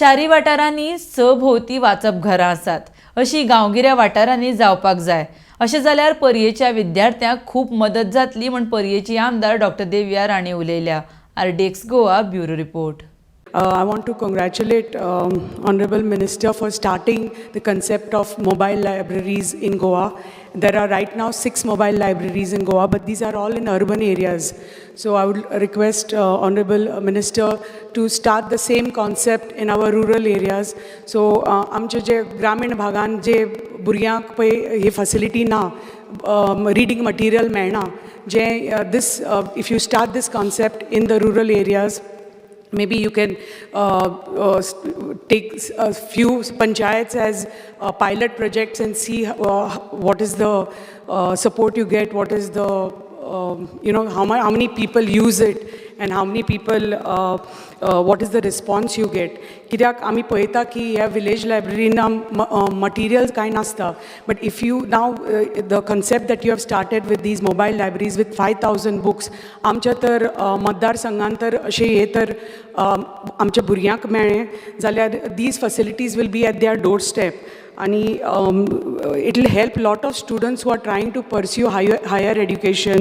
शारी वाठारांनी सभोवती वाचप घरां आसात अशी गांवगिऱ्या वाठारांनी जावपाक जाय अशें जाल्यार पर्येच्या विद्यार्थ्यांक खूब मदत जातली म्हण पर्येची आमदार डॉक्टर देविया राणे उलयल्या. RDXGOA bureau report. I want to congratulate Honorable Minister for starting the concept of mobile libraries in Goa. There are right now 6 mobile libraries in Goa, but these are all in urban areas. So I would request Honorable Minister to start the same concept in our rural areas. So आमचे जे ग्रामीण भागान जे भुरग्यांक पय ही facility ना, reading material मेळना, जे this if you start this concept in the rural areas, maybe you can take a few panchayats as pilot projects and see what is the support you get, what is the how many people use it and how many people what is the response you get. कित्याक आमी पळयता की ह्या village library ना materials कांय नासता, but if you now the concept that you have started with these mobile libraries with 5,000 books, आमच्या तर मतदारसंघान तर अशें हे तर आमच्या भुरग्यांक मेळ्ळें जाल्यार these facilities will be at their doorstep. And it will help a lot of students who are trying to pursue higher education